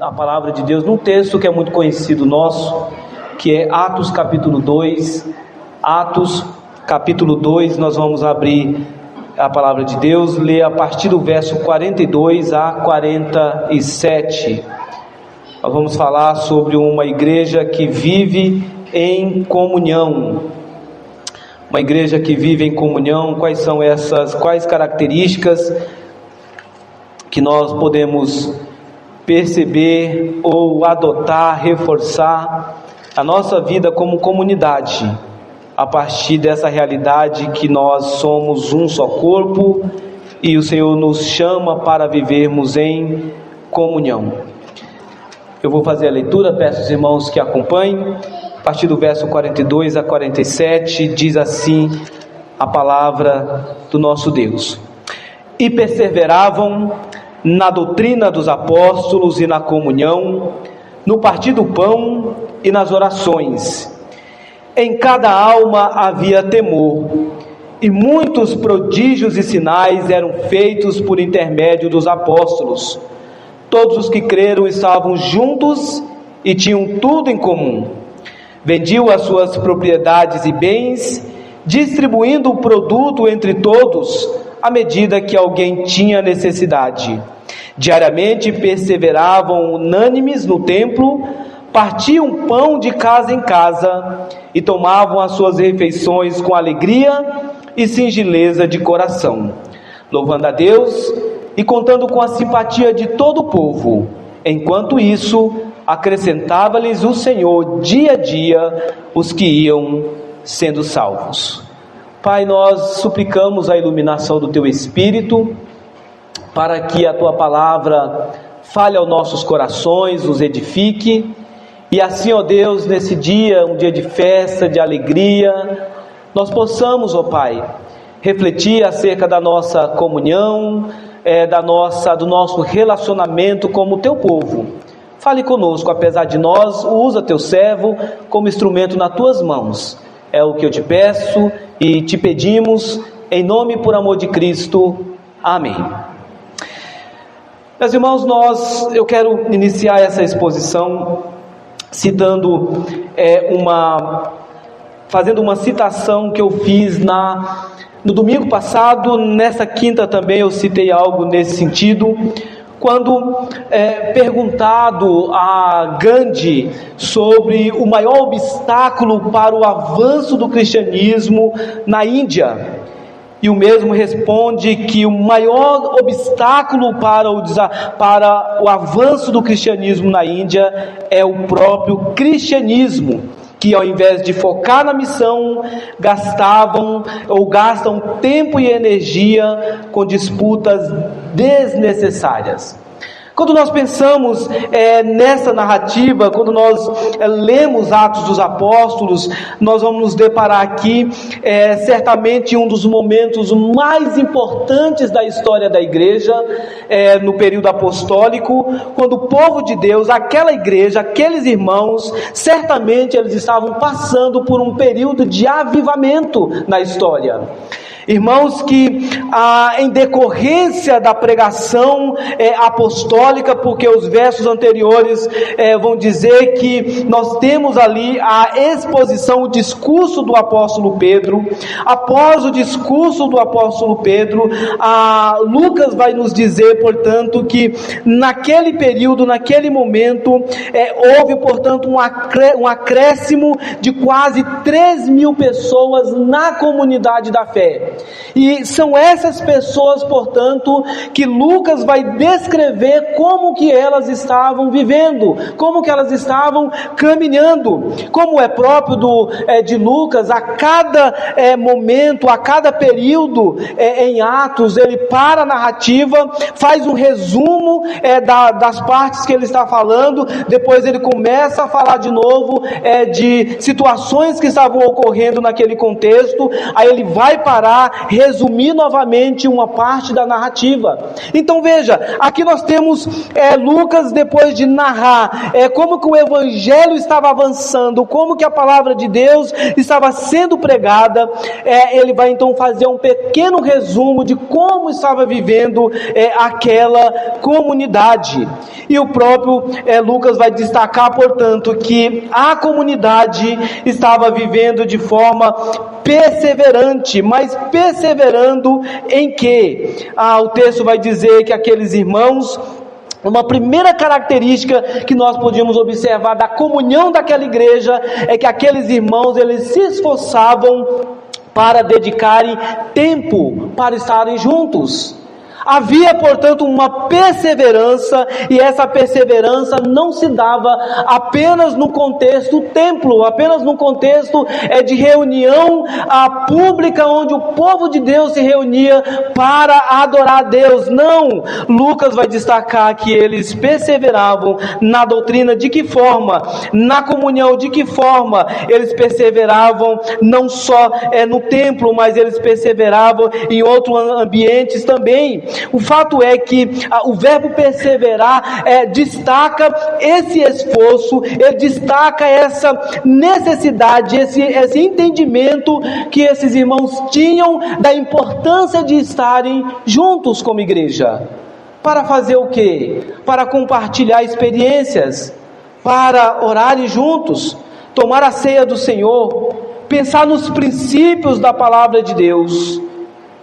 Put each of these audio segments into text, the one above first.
a palavra de Deus num texto que é muito conhecido nosso, que é Atos capítulo 2. Atos capítulo 2, nós vamos abrir a palavra de Deus, ler a partir do verso 42 a 47. Nós vamos falar sobre uma igreja que vive em comunhão. Uma igreja que vive em comunhão, quais características que nós podemos perceber ou adotar, reforçar a nossa vida como comunidade, a partir dessa realidade que nós somos um só corpo e o Senhor nos chama para vivermos em comunhão. Eu vou fazer a leitura, peço aos irmãos que acompanhem. A partir do verso 42 a 47, diz assim a palavra do nosso Deus: E perseveravam na doutrina dos apóstolos e na comunhão, no partir do pão e nas orações. Em cada alma havia temor, e muitos prodígios e sinais eram feitos por intermédio dos apóstolos. Todos os que creram estavam juntos e tinham tudo em comum. Vendiam as suas propriedades e bens, distribuindo o produto entre todos, à medida que alguém tinha necessidade. Diariamente perseveravam unânimes no templo, partiam pão de casa em casa e tomavam as suas refeições com alegria e singeleza de coração, louvando a Deus e contando com a simpatia de todo o povo. Enquanto isso, acrescentava-lhes o Senhor dia a dia os que iam sendo salvos. Pai, nós suplicamos a iluminação do Teu Espírito, para que a Tua palavra fale aos nossos corações, nos edifique, e assim, ó Deus, nesse dia, um dia de festa, de alegria, nós possamos, ó Pai, refletir acerca da nossa comunhão, do nosso relacionamento como Teu povo. Fale conosco, apesar de nós, usa Teu servo como instrumento nas Tuas mãos. É o que eu te peço e te pedimos, em nome e por amor de Cristo. Amém. Meus irmãos, eu quero iniciar essa exposição citando fazendo uma citação que eu fiz no domingo passado. Nessa quinta também eu citei algo nesse sentido, quando perguntado a Gandhi sobre o maior obstáculo para o avanço do cristianismo na Índia, e o mesmo responde que o maior obstáculo para o avanço do cristianismo na Índia é o próprio cristianismo, que ao invés de focar na missão, gastam tempo e energia com disputas desnecessárias. Quando nós pensamos nessa narrativa, quando nós lemos Atos dos Apóstolos, nós vamos nos deparar aqui certamente um dos momentos mais importantes da história da igreja, no período apostólico, quando o povo de Deus, aquela igreja, aqueles irmãos, certamente eles estavam passando por um período de avivamento na história. Irmãos, que em decorrência da pregação apostólica, porque os versos anteriores vão dizer que nós temos ali a exposição, o discurso do apóstolo Pedro. Após o discurso do apóstolo Pedro, Lucas vai nos dizer, portanto, que naquele período, naquele momento, houve, portanto, um acréscimo de quase 3.000 pessoas na comunidade da fé. E são essas pessoas, portanto, que Lucas vai descrever como que elas estavam vivendo, como que elas estavam caminhando. Como é próprio de Lucas, a cada momento, a cada período em Atos, ele para a narrativa, faz um resumo das partes que ele está falando, depois ele começa a falar de novo de situações que estavam ocorrendo naquele contexto, aí ele vai parar para resumir novamente uma parte da narrativa. Então veja, aqui nós temos Lucas, depois de narrar como que o evangelho estava avançando, como que a palavra de Deus estava sendo pregada, ele vai então fazer um pequeno resumo de como estava vivendo aquela comunidade. E o próprio Lucas vai destacar, portanto, que a comunidade estava vivendo de forma perseverante, mas perseverando em quê? O texto vai dizer que aqueles irmãos, uma primeira característica que nós podíamos observar da comunhão daquela igreja é que aqueles irmãos, eles se esforçavam para dedicarem tempo para estarem juntos. Havia, portanto, uma perseverança, e essa perseverança não se dava apenas no contexto templo, apenas no contexto de reunião pública, onde o povo de Deus se reunia para adorar a Deus. Não! Lucas vai destacar que eles perseveravam na doutrina. De que forma? Na comunhão. De que forma? Eles perseveravam não só no templo, mas eles perseveravam em outros ambientes também. O fato é que o verbo perseverar destaca esse esforço, ele destaca essa necessidade, esse entendimento que esses irmãos tinham da importância de estarem juntos como igreja. Para fazer o quê? Para compartilhar experiências, para orarem juntos, tomar a ceia do Senhor, pensar nos princípios da palavra de Deus.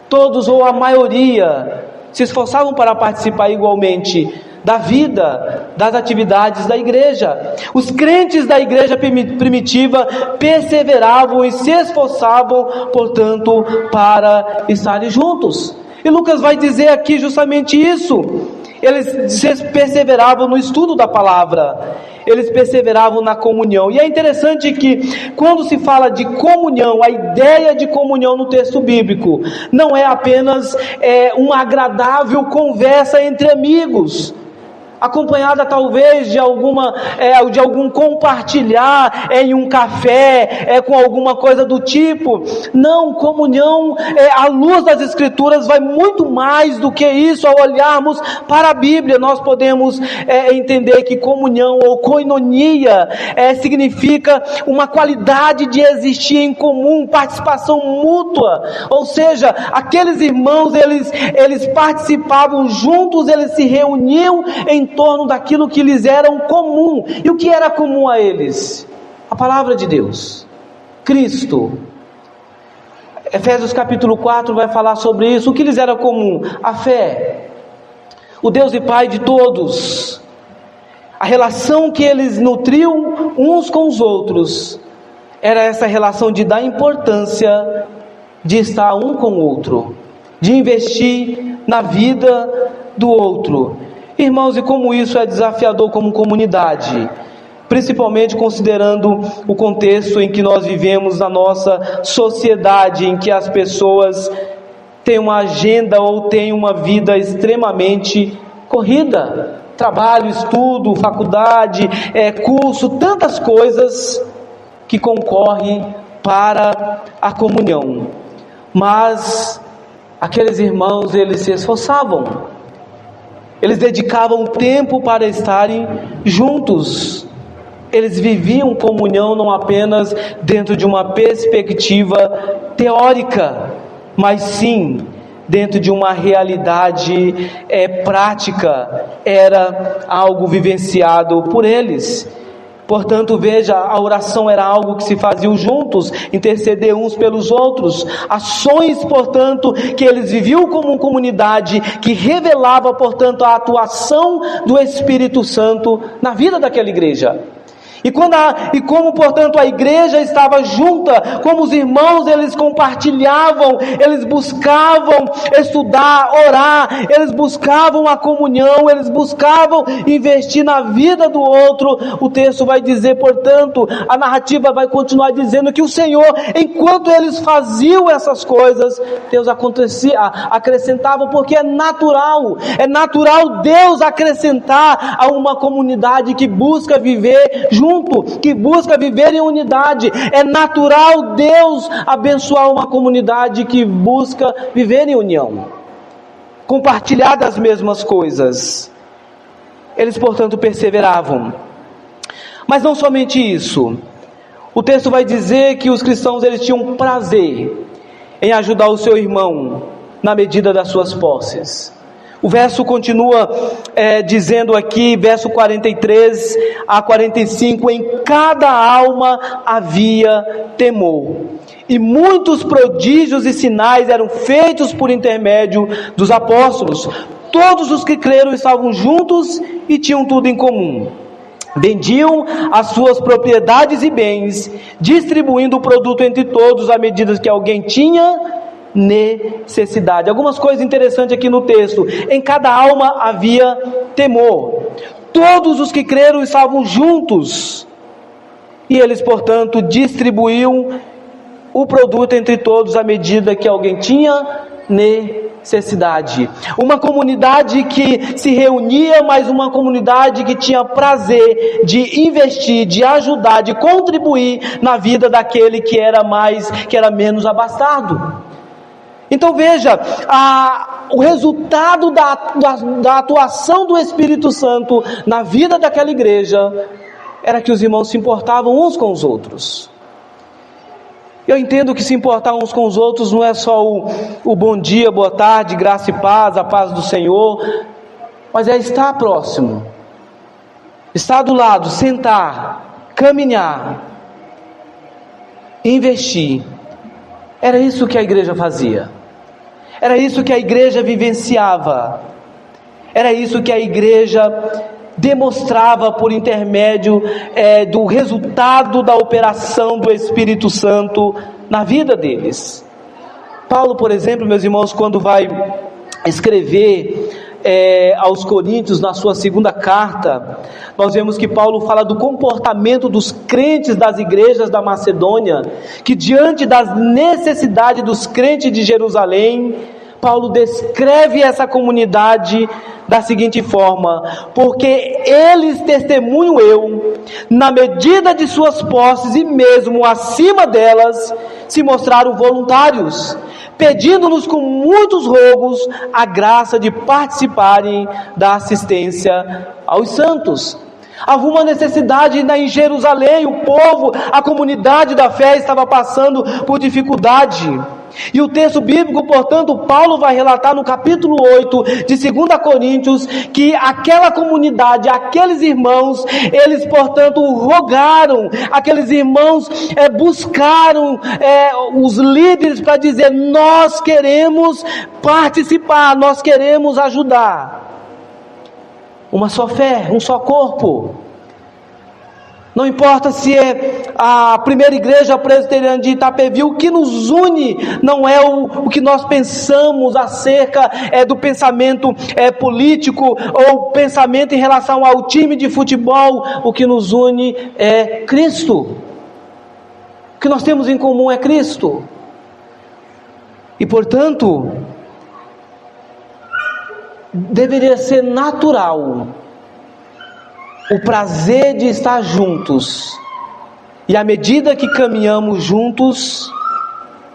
Todos ou a maioria se esforçavam para participar igualmente da vida, das atividades da igreja. Os crentes da igreja primitiva perseveravam e se esforçavam, portanto, para estarem juntos. E Lucas vai dizer aqui justamente isso. Eles perseveravam no estudo da palavra, eles perseveravam na comunhão. E é interessante que quando se fala de comunhão, a ideia de comunhão no texto bíblico não é apenas uma agradável conversa entre amigos, acompanhada talvez de algum compartilhar em um café, com alguma coisa do tipo. Não, comunhão, à luz das Escrituras, vai muito mais do que isso. Ao olharmos para a Bíblia, nós podemos entender que comunhão ou koinonia significa uma qualidade de existir em comum, participação mútua. Ou seja, aqueles irmãos, eles participavam juntos, eles se reuniam em torno daquilo que lhes era comum. E o que era comum a eles? A palavra de Deus, Cristo. Efésios capítulo 4 vai falar sobre isso. O que lhes era comum? A fé, o Deus e Pai de todos, a relação que eles nutriam uns com os outros, era essa relação de dar importância, de estar um com o outro, de investir na vida do outro. Irmãos, e como isso é desafiador como comunidade, principalmente considerando o contexto em que nós vivemos na nossa sociedade, em que as pessoas têm uma agenda ou têm uma vida extremamente corrida, trabalho, estudo, faculdade, curso, tantas coisas que concorrem para a comunhão. Mas aqueles irmãos, eles se esforçavam, eles dedicavam tempo para estarem juntos. Eles viviam comunhão não apenas dentro de uma perspectiva teórica, mas sim dentro de uma realidade prática. Era algo vivenciado por eles. Portanto, veja, a oração era algo que se fazia juntos, interceder uns pelos outros, ações, portanto, que eles viviam como uma comunidade, que revelava, portanto, a atuação do Espírito Santo na vida daquela igreja. E como, portanto, a igreja estava junta, como os irmãos, eles compartilhavam, eles buscavam estudar, orar, eles buscavam a comunhão, eles buscavam investir na vida do outro. O texto vai dizer, portanto, a narrativa vai continuar dizendo que o Senhor, enquanto eles faziam essas coisas, Deus acrescentava, porque é natural Deus acrescentar a uma comunidade que busca viver junto junto, que busca viver em unidade. É natural Deus abençoar uma comunidade que busca viver em união, compartilhar das mesmas coisas. Eles, portanto, perseveravam. Mas não somente isso. O texto vai dizer que os cristãos, eles tinham prazer em ajudar o seu irmão na medida das suas posses. O verso continua dizendo aqui, verso 43 a 45, em cada alma havia temor, e muitos prodígios e sinais eram feitos por intermédio dos apóstolos. Todos os que creram estavam juntos e tinham tudo em comum. Vendiam as suas propriedades e bens, distribuindo o produto entre todos à medida que alguém tinha necessidade. Algumas coisas interessantes aqui no texto. Em cada alma havia temor. Todos os que creram estavam juntos, e eles, portanto, distribuíam o produto entre todos à medida que alguém tinha necessidade. Uma comunidade que se reunia, mas uma comunidade que tinha prazer de investir, de ajudar, de contribuir na vida daquele que era menos abastado. Então veja, o resultado da atuação do Espírito Santo na vida daquela igreja era que os irmãos se importavam uns com os outros. Eu entendo que se importar uns com os outros não é só o bom dia, boa tarde, graça e paz, a paz do Senhor, mas é estar próximo, estar do lado, sentar, caminhar, investir. Era isso que a igreja fazia. Era isso que a igreja vivenciava. Era isso que a igreja demonstrava por intermédio do resultado da operação do Espírito Santo na vida deles. Paulo, por exemplo, meus irmãos, quando vai escrever aos Coríntios, na sua segunda carta, nós vemos que Paulo fala do comportamento dos crentes das igrejas da Macedônia, que diante das necessidades dos crentes de Jerusalém, Paulo descreve essa comunidade da seguinte forma: porque eles testemunho eu, na medida de suas posses e mesmo acima delas, se mostraram voluntários, pedindo-nos com muitos rogos a graça de participarem da assistência aos santos. Havia uma necessidade em Jerusalém, o povo, a comunidade da fé estava passando por dificuldade. E o texto bíblico, portanto, Paulo vai relatar no capítulo 8 de 2 Coríntios, que aquela comunidade, aqueles irmãos, eles, portanto, rogaram, aqueles irmãos buscaram os líderes para dizer: nós queremos participar, nós queremos ajudar. Uma só fé, um só corpo. Não importa se é a primeira igreja presbiteriana de Itapevi, o que nos une não é o que nós pensamos acerca do pensamento político ou pensamento em relação ao time de futebol. O que nos une é Cristo. O que nós temos em comum é Cristo. E, portanto, deveria ser natural o prazer de estar juntos, e à medida que caminhamos juntos,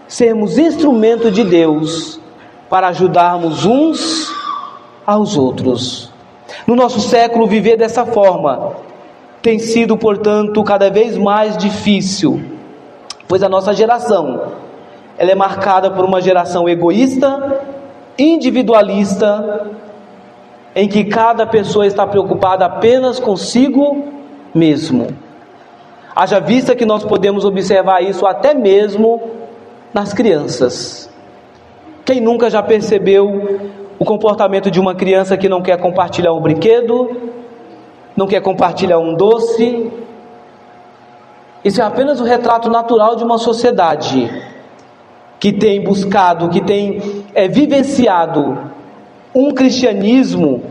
sermos instrumento de Deus para ajudarmos uns aos outros. No nosso século, viver dessa forma tem sido, portanto, cada vez mais difícil, pois a nossa geração, ela é marcada por uma geração egoísta, individualista, em que cada pessoa está preocupada apenas consigo mesmo. Haja vista que nós podemos observar isso até mesmo nas crianças. Quem nunca já percebeu o comportamento de uma criança que não quer compartilhar um brinquedo, não quer compartilhar um doce? Isso é apenas o retrato natural de uma sociedade que tem buscado, que tem vivenciado um cristianismo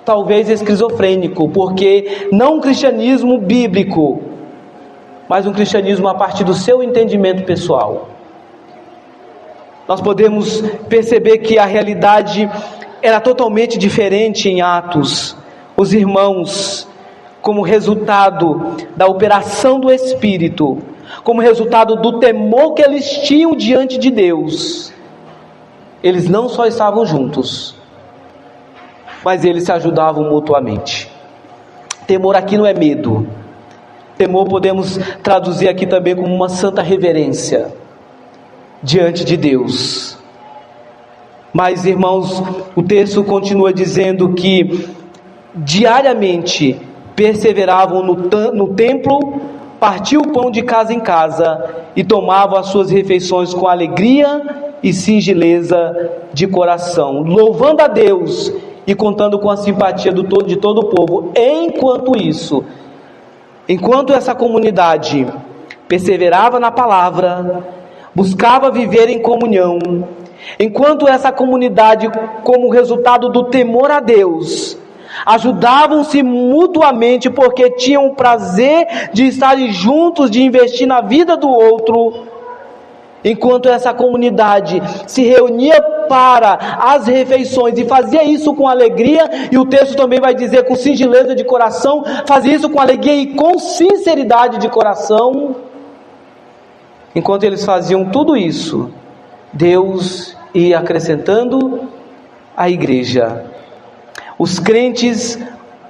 talvez esquizofrênico, porque não um cristianismo bíblico, mas um cristianismo a partir do seu entendimento pessoal. Nós podemos perceber que a realidade era totalmente diferente em Atos. Os irmãos como resultado da operação do Espírito, como resultado do temor que eles tinham diante de Deus, eles não só estavam juntos, mas eles se ajudavam mutuamente. Temor aqui não é medo. Temor podemos traduzir aqui também como uma santa reverência diante de Deus. Mas, irmãos, o texto continua dizendo que diariamente perseveravam no templo, partiam o pão de casa em casa e tomavam as suas refeições com alegria e singeleza de coração, louvando a Deus e contando com a simpatia de todo o povo. Enquanto essa comunidade perseverava na palavra, buscava viver em comunhão, enquanto essa comunidade, como resultado do temor a Deus, ajudavam-se mutuamente porque tinham o prazer de estarem juntos, de investir na vida do outro, enquanto essa comunidade se reunia para as refeições e fazia isso com alegria, e o texto também vai dizer com singeleza de coração, fazia isso com alegria e com sinceridade de coração. Enquanto eles faziam tudo isso, Deus ia acrescentando a igreja. Os crentes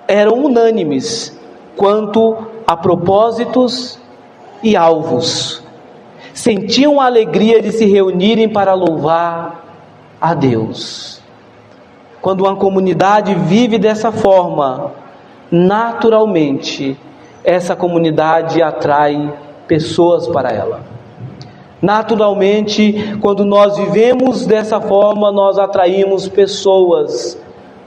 eram unânimes quanto a propósitos e alvos. Sentiam a alegria de se reunirem para louvar a Deus. Quando uma comunidade vive dessa forma, naturalmente, essa comunidade atrai pessoas para ela. Naturalmente, quando nós vivemos dessa forma, nós atraímos pessoas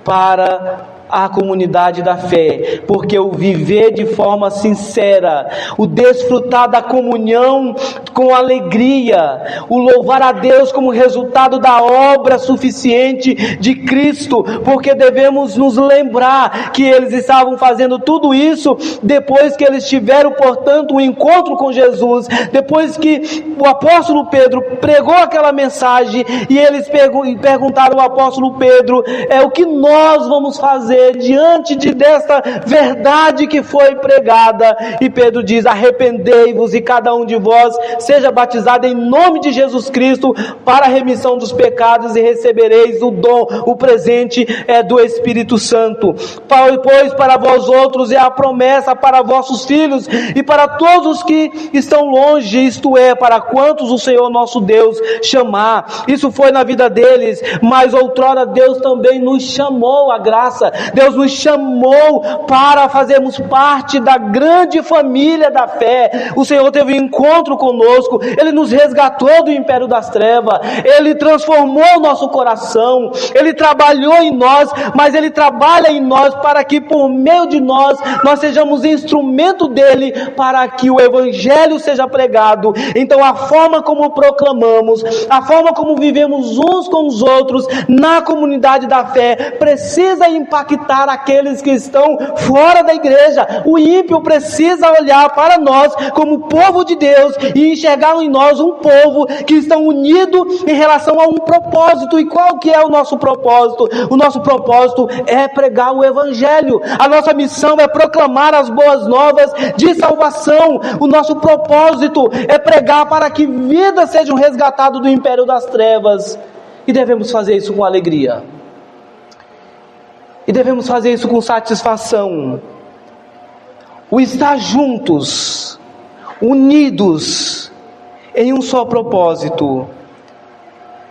para a comunidade da fé, porque o viver de forma sincera, o desfrutar da comunhão com alegria, o louvar a Deus como resultado da obra suficiente de Cristo, porque devemos nos lembrar que eles estavam fazendo tudo isso depois que eles tiveram, portanto, um encontro com Jesus, depois que o apóstolo Pedro pregou aquela mensagem, e eles perguntaram ao apóstolo Pedro, o que nós vamos fazer diante desta verdade que foi pregada? E Pedro diz: arrependei-vos e cada um de vós seja batizado em nome de Jesus Cristo para a remissão dos pecados e recebereis o dom, o presente do Espírito Santo. Pois para vós outros é a promessa para vossos filhos e para todos os que estão longe, isto é, para quantos o Senhor nosso Deus chamar. Isso foi na vida deles, mas outrora Deus também nos chamou à graça. Deus nos chamou para fazermos parte da grande família da fé. O Senhor teve um encontro conosco, Ele nos resgatou do império das trevas, Ele transformou o nosso coração, Ele trabalhou em nós, mas Ele trabalha em nós para que por meio de nós sejamos instrumento dEle, para que o Evangelho seja pregado. Então a forma como proclamamos, a forma como vivemos uns com os outros na comunidade da fé, precisa impactar aqueles que estão fora da igreja. O ímpio precisa olhar para nós como povo de Deus e enxergar em nós um povo que estão unidos em relação a um propósito. E qual que é o nosso propósito? O nosso propósito é pregar o Evangelho. A nossa missão é proclamar as boas novas de salvação. O nosso propósito é pregar para que vidas sejam resgatadas do império das trevas. E devemos fazer isso com alegria. E devemos fazer isso com satisfação. O estar juntos, unidos em um só propósito,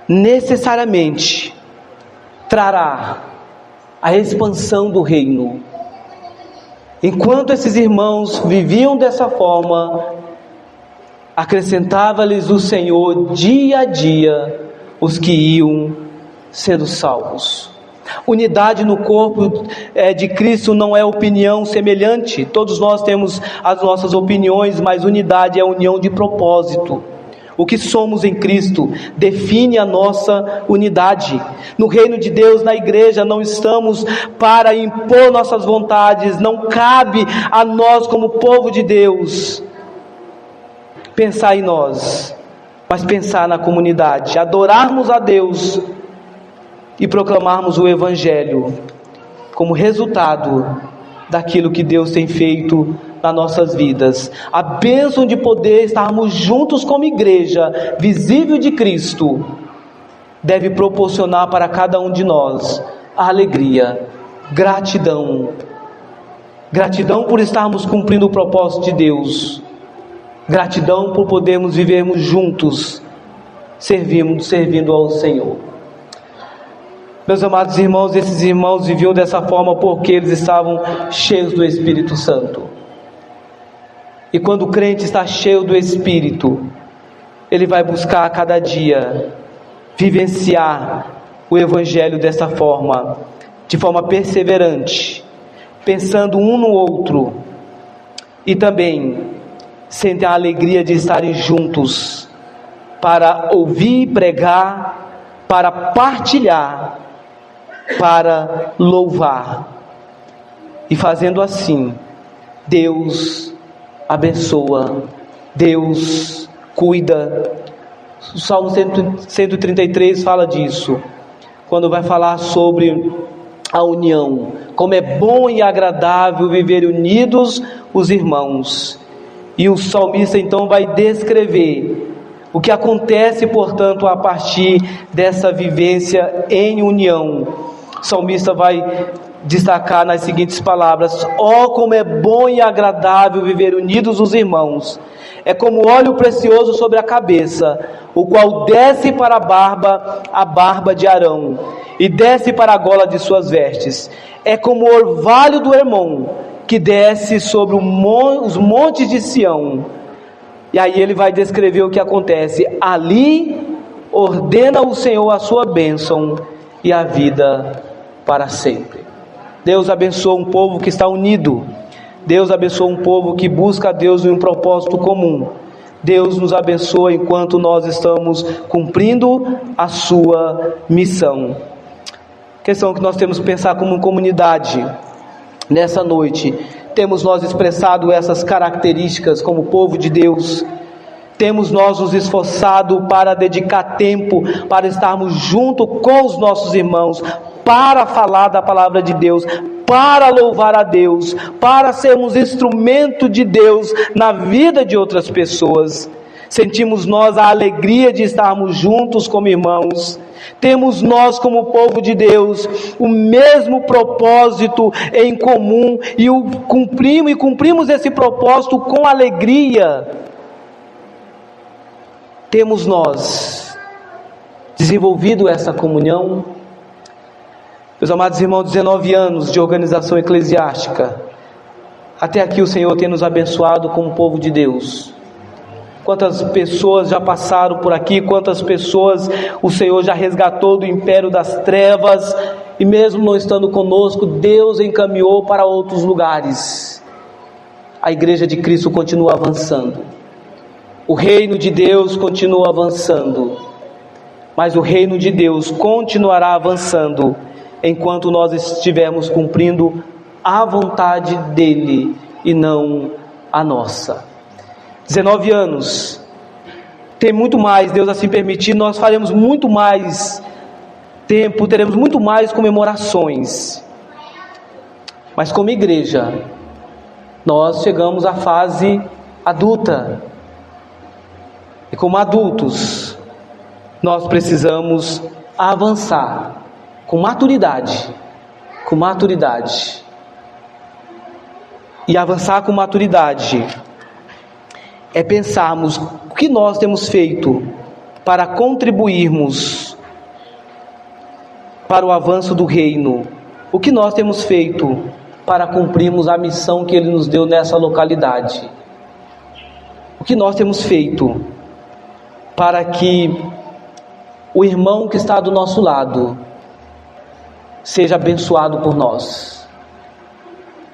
necessariamente trará a expansão do reino. Enquanto esses irmãos viviam dessa forma, acrescentava-lhes o Senhor dia a dia os que iam sendo salvos. Unidade no corpo de Cristo não é opinião semelhante. Todos nós temos as nossas opiniões, mas unidade é união de propósito. O que somos em Cristo define a nossa unidade. No reino de Deus, na igreja, não estamos para impor nossas vontades. Não cabe a nós, como povo de Deus, pensar em nós, mas pensar na comunidade, adorarmos a Deus e proclamarmos o Evangelho como resultado daquilo que Deus tem feito nas nossas vidas. A bênção de poder estarmos juntos como igreja visível de Cristo deve proporcionar para cada um de nós a alegria, gratidão por estarmos cumprindo o propósito de Deus, gratidão por podermos vivermos juntos, servindo ao Senhor. Meus amados irmãos, esses irmãos viviam dessa forma porque eles estavam cheios do Espírito Santo. E quando o crente está cheio do Espírito, ele vai buscar a cada dia vivenciar o Evangelho dessa forma, de forma perseverante, pensando um no outro, e também sentem a alegria de estarem juntos, para ouvir, pregar, para partilhar, para louvar. E fazendo assim, Deus abençoa, Deus cuida. O Salmo 133 fala disso, quando vai falar sobre a união, como é bom e agradável viver unidos os irmãos. E o salmista então vai descrever o que acontece, portanto, a partir dessa vivência em união. O salmista vai destacar nas seguintes palavras: ó, como é bom e agradável viver unidos os irmãos! É como óleo precioso sobre a cabeça, o qual desce para a barba de Arão, e desce para a gola de suas vestes. É como o orvalho do Hermon, que desce sobre os montes de Sião. E aí ele vai descrever o que acontece. Ali ordena o Senhor a sua bênção e a vida para sempre. Deus abençoa um povo que está unido. Deus abençoa um povo que busca a Deus em um propósito comum. Deus nos abençoa enquanto nós estamos cumprindo a sua missão. Questão que nós temos que pensar como comunidade. Nessa noite, temos nós expressado essas características como povo de Deus? Temos nós nos esforçado para dedicar tempo, para estarmos junto com os nossos irmãos, para falar da palavra de Deus, para louvar a Deus, para sermos instrumento de Deus na vida de outras pessoas? Sentimos nós a alegria de estarmos juntos como irmãos? Temos nós como povo de Deus o mesmo propósito em comum e cumprimos esse propósito com alegria? Temos nós desenvolvido essa comunhão? Meus amados irmãos, 19 anos de organização eclesiástica, até aqui o Senhor tem nos abençoado como povo de Deus. Quantas pessoas já passaram por aqui, quantas pessoas o Senhor já resgatou do império das trevas, e mesmo não estando conosco, Deus encaminhou para outros lugares. A igreja de Cristo continua avançando, o reino de Deus continua avançando, mas o reino de Deus continuará avançando enquanto nós estivermos cumprindo a vontade dEle e não a nossa. 19 anos, tem muito mais, Deus assim permitir, nós faremos muito mais tempo, teremos muito mais comemorações, mas como igreja, nós chegamos à fase adulta, e como adultos, nós precisamos avançar com maturidade, e avançar com maturidade é pensarmos o que nós temos feito para contribuirmos para o avanço do reino, o que nós temos feito para cumprirmos a missão que Ele nos deu nessa localidade, o que nós temos feito para que o irmão que está do nosso lado seja abençoado por nós,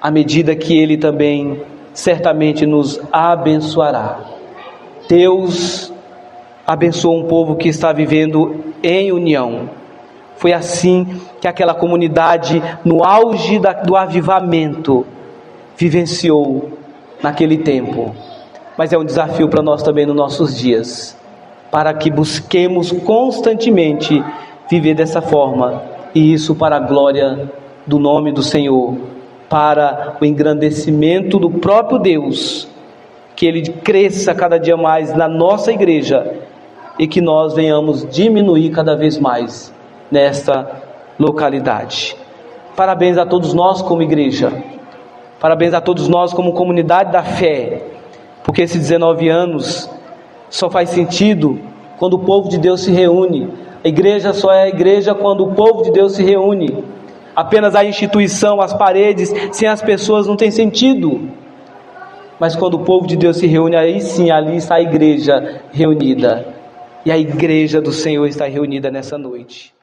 à medida que Ele também certamente nos abençoará. Deus abençoa um povo que está vivendo em união. Foi assim que aquela comunidade, no auge do avivamento, vivenciou naquele tempo. Mas é um desafio para nós também nos nossos dias, para que busquemos constantemente viver dessa forma, e isso para a glória do nome do Senhor para o engrandecimento do próprio Deus, que Ele cresça cada dia mais na nossa igreja e que nós venhamos diminuir cada vez mais nesta localidade. Parabéns a todos nós como igreja, parabéns a todos nós como comunidade da fé, porque esses 19 anos só faz sentido quando o povo de Deus se reúne. A igreja só é a igreja quando o povo de Deus se reúne. Apenas a instituição, as paredes, sem as pessoas não tem sentido. Mas quando o povo de Deus se reúne, aí sim, ali está a igreja reunida. E a igreja do Senhor está reunida nessa noite.